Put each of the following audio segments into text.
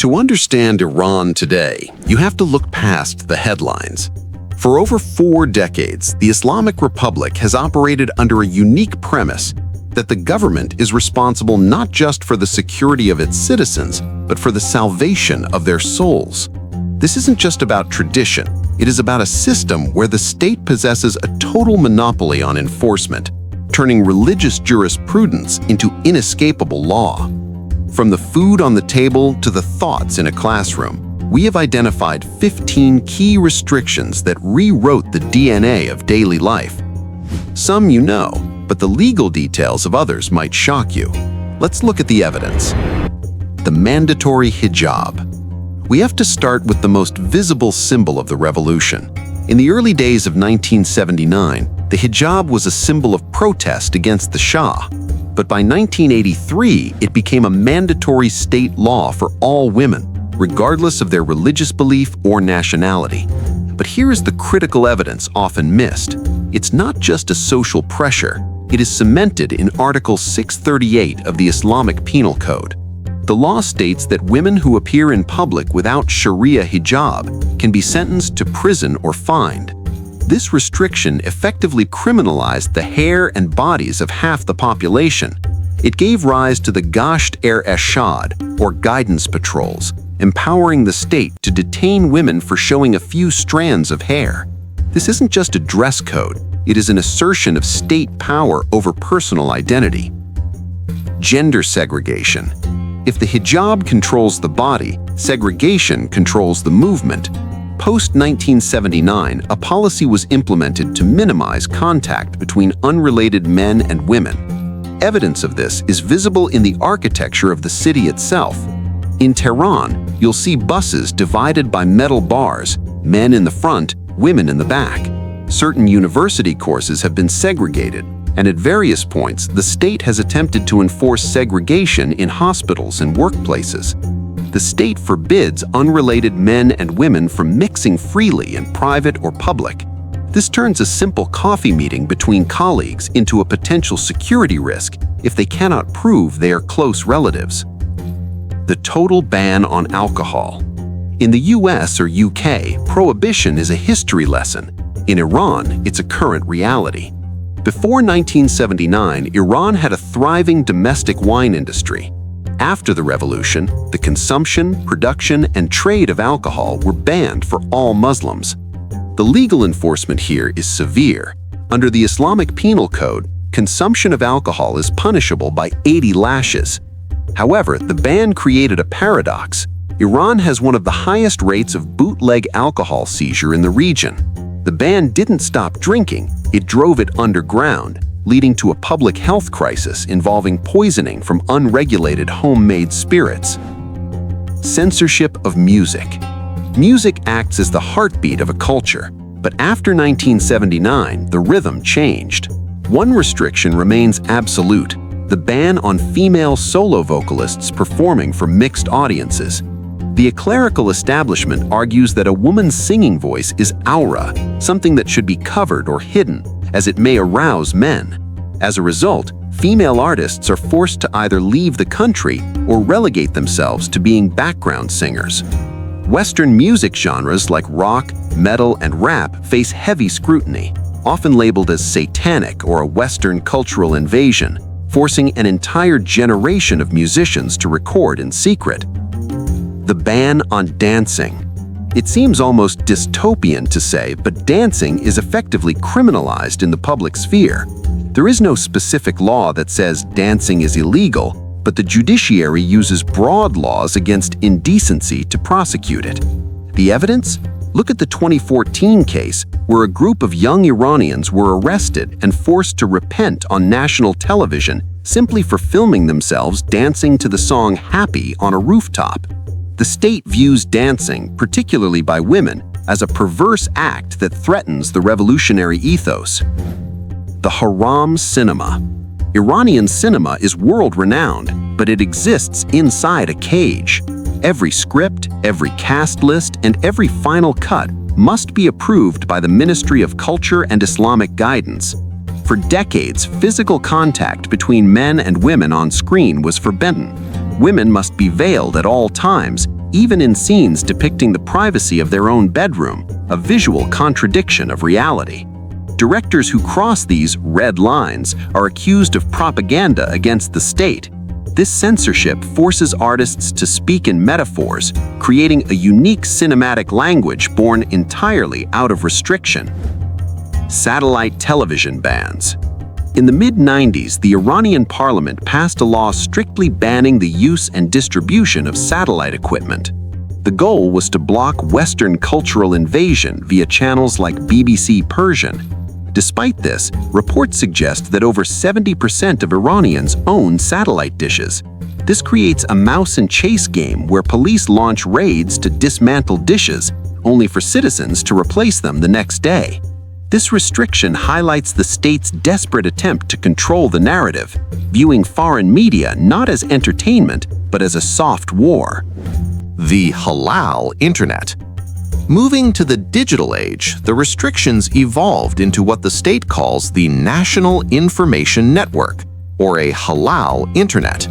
To understand Iran today, you have to look past the headlines. For over 4 decades, the Islamic Republic has operated under a unique premise that the government is responsible not just for the security of its citizens, but for the salvation of their souls. This isn't just about tradition. It is about a system where the state possesses a total monopoly on enforcement, turning religious jurisprudence into inescapable law. From the food on the table to the thoughts in a classroom, we have identified 15 key restrictions that rewrote the DNA of daily life. Some you know, but the legal details of others might shock you. Let's look at the evidence. The mandatory hijab. We have to start with the most visible symbol of the revolution. In the early days of 1979, the hijab was a symbol of protest against the Shah. But by 1983, it became a mandatory state law for all women, regardless of their religious belief or nationality. But here is the critical evidence often missed. It's not just a social pressure. It is cemented in Article 638 of the Islamic Penal Code. The law states that women who appear in public without Sharia hijab can be sentenced to prison or fined. This restriction effectively criminalized the hair and bodies of half the population. It gave rise to the Gasht-e Ershad, or guidance patrols, empowering the state to detain women for showing a few strands of hair. This isn't just a dress code, it is an assertion of state power over personal identity. Gender segregation. If the hijab controls the body, segregation controls the movement. Post-1979, a policy was implemented to minimize contact between unrelated men and women. Evidence of this is visible in the architecture of the city itself. In Tehran, you'll see buses divided by metal bars, men in the front, women in the back. Certain university courses have been segregated, and at various points, the state has attempted to enforce segregation in hospitals and workplaces. The state forbids unrelated men and women from mixing freely in private or public. This turns a simple coffee meeting between colleagues into a potential security risk if they cannot prove they are close relatives. The total ban on alcohol. In the US or UK, prohibition is a history lesson. In Iran, it's a current reality. Before 1979, Iran had a thriving domestic wine industry. After the revolution, the consumption, production, and trade of alcohol were banned for all Muslims. The legal enforcement here is severe. Under the Islamic Penal Code, consumption of alcohol is punishable by 80 lashes. However, the ban created a paradox. Iran has one of the highest rates of bootleg alcohol seizure in the region. The ban didn't stop drinking, it drove it underground, leading to a public health crisis involving poisoning from unregulated homemade spirits. Censorship of music. Music acts as the heartbeat of a culture, but after 1979, the rhythm changed. One restriction remains absolute: the ban on female solo vocalists performing for mixed audiences. The clerical establishment argues that a woman's singing voice is aura, something that should be covered or hidden, as it may arouse men. As a result, female artists are forced to either leave the country or relegate themselves to being background singers. Western music genres like rock, metal, and rap face heavy scrutiny, often labeled as satanic or a Western cultural invasion, forcing an entire generation of musicians to record in secret. The ban on dancing. It seems almost dystopian to say, but dancing is effectively criminalized in the public sphere. There is no specific law that says dancing is illegal, but the judiciary uses broad laws against indecency to prosecute it. The evidence? Look at the 2014 case where a group of young Iranians were arrested and forced to repent on national television simply for filming themselves dancing to the song Happy on a rooftop. The state views dancing, particularly by women, as a perverse act that threatens the revolutionary ethos. The haram cinema. Iranian cinema is world-renowned, but it exists inside a cage. Every script, every cast list, and every final cut must be approved by the Ministry of Culture and Islamic Guidance. For decades, physical contact between men and women on screen was forbidden. Women must be veiled at all times, even in scenes depicting the privacy of their own bedroom, a visual contradiction of reality. Directors who cross these red lines are accused of propaganda against the state. This censorship forces artists to speak in metaphors, creating a unique cinematic language born entirely out of restriction. Satellite television bans. In the mid-90s, the Iranian parliament passed a law strictly banning the use and distribution of satellite equipment. The goal was to block Western cultural invasion via channels like BBC Persian. Despite this, reports suggest that over 70% of Iranians own satellite dishes. This creates a mouse and chase game where police launch raids to dismantle dishes, only for citizens to replace them the next day. This restriction highlights the state's desperate attempt to control the narrative, viewing foreign media not as entertainment, but as a soft war. The Halal Internet. Moving to the digital age, the restrictions evolved into what the state calls the National Information Network, or a Halal Internet.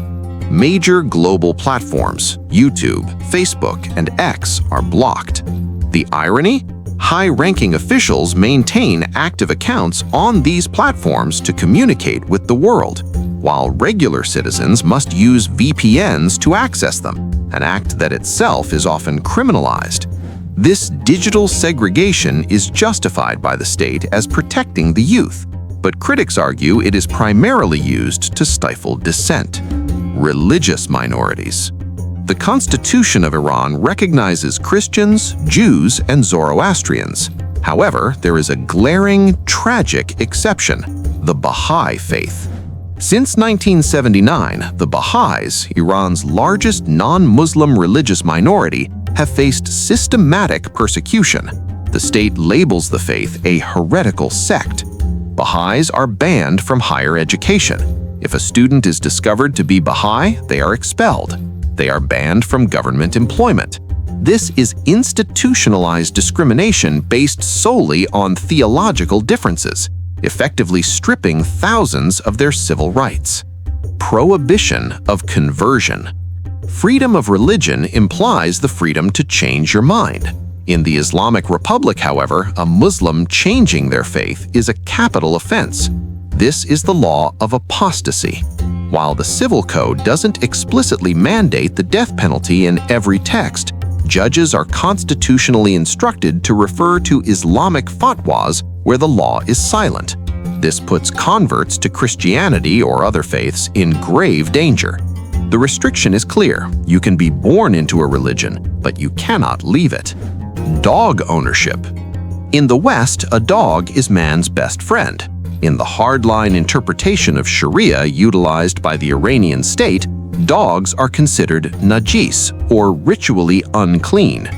Major global platforms, YouTube, Facebook, and X, are blocked. The irony? High-ranking officials maintain active accounts on these platforms to communicate with the world, while regular citizens must use VPNs to access them, an act that itself is often criminalized. This digital segregation is justified by the state as protecting the youth, but critics argue it is primarily used to stifle dissent. Religious minorities. The Constitution of Iran recognizes Christians, Jews, and Zoroastrians. However, there is a glaring, tragic exception: the Baha'i faith. Since 1979, the Baha'is, Iran's largest non-Muslim religious minority, have faced systematic persecution. The state labels the faith a heretical sect. Baha'is are banned from higher education. If a student is discovered to be Baha'i, they are expelled. They are banned from government employment. This is institutionalized discrimination based solely on theological differences, effectively stripping thousands of their civil rights. Prohibition of conversion. Freedom of religion implies the freedom to change your mind. In the Islamic Republic, however, a Muslim changing their faith is a capital offense. This is the law of apostasy. While the Civil Code doesn't explicitly mandate the death penalty in every text, judges are constitutionally instructed to refer to Islamic fatwas where the law is silent. This puts converts to Christianity or other faiths in grave danger. The restriction is clear: you can be born into a religion, but you cannot leave it. Dog ownership. In the West, a dog is man's best friend. In the hardline interpretation of Sharia utilized by the Iranian state, dogs are considered Najis, or ritually unclean.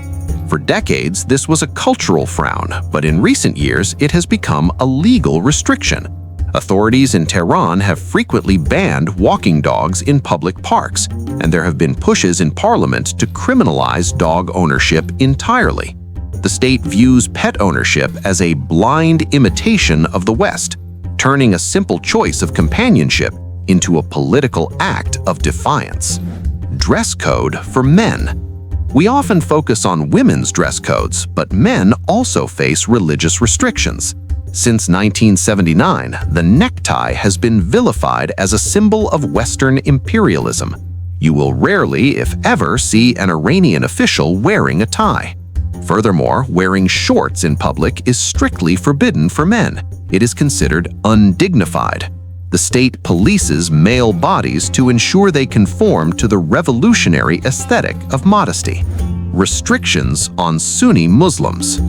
For decades, this was a cultural frown, but in recent years, it has become a legal restriction. Authorities in Tehran have frequently banned walking dogs in public parks, and there have been pushes in parliament to criminalize dog ownership entirely. The state views pet ownership as a blind imitation of the West, turning a simple choice of companionship into a political act of defiance. Dress code for men. We often focus on women's dress codes, but men also face religious restrictions. Since 1979, the necktie has been vilified as a symbol of Western imperialism. You will rarely, if ever, see an Iranian official wearing a tie. Furthermore, wearing shorts in public is strictly forbidden for men. It is considered undignified. The state polices male bodies to ensure they conform to the revolutionary aesthetic of modesty. Restrictions on Sunni Muslims.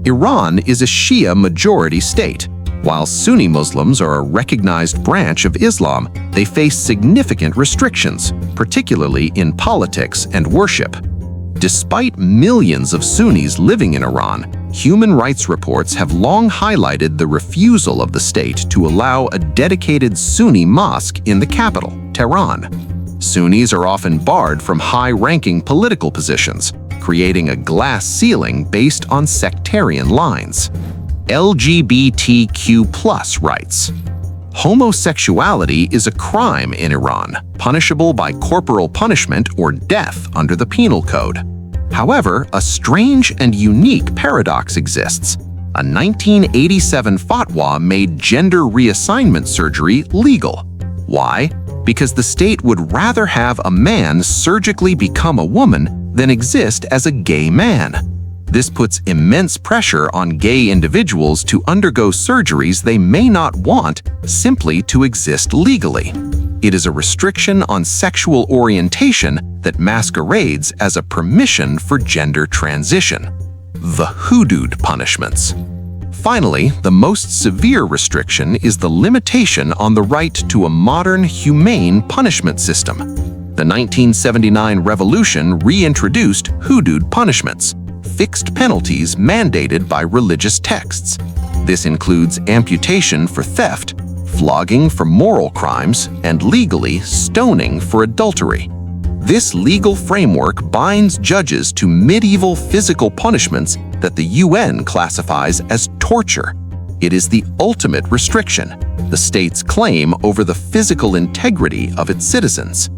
Iran is a Shia-majority state. While Sunni Muslims are a recognized branch of Islam, they face significant restrictions, particularly in politics and worship. Despite millions of Sunnis living in Iran, human rights reports have long highlighted the refusal of the state to allow a dedicated Sunni mosque in the capital, Tehran. Sunnis are often barred from high-ranking political positions, creating a glass ceiling based on sectarian lines. LGBTQ+ rights. Homosexuality is a crime in Iran, punishable by corporal punishment or death under the Penal Code. However, a strange and unique paradox exists. A 1987 fatwa made gender reassignment surgery legal. Why? Because the state would rather have a man surgically become a woman than exist as a gay man. This puts immense pressure on gay individuals to undergo surgeries they may not want simply to exist legally. It is a restriction on sexual orientation that masquerades as a permission for gender transition. The Hudud Punishments. Finally, the most severe restriction is the limitation on the right to a modern, humane punishment system. The 1979 revolution reintroduced Hudud punishments, fixed penalties mandated by religious texts. This includes amputation for theft, flogging for moral crimes, and legally stoning for adultery. This legal framework binds judges to medieval physical punishments that the UN classifies as torture. It is the ultimate restriction, the state's claim over the physical integrity of its citizens.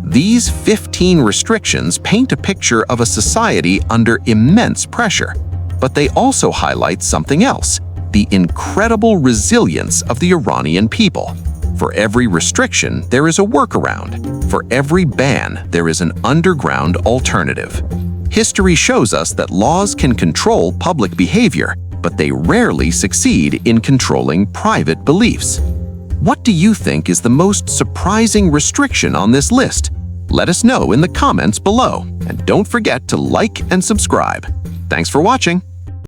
These 15 restrictions paint a picture of a society under immense pressure, but they also highlight something else: the incredible resilience of the Iranian people. For every restriction, there is a workaround. For every ban, there is an underground alternative. History shows us that laws can control public behavior, but they rarely succeed in controlling private beliefs. What do you think is the most surprising restriction on this list? Let us know in the comments below, and don't forget to like and subscribe. Thanks for watching.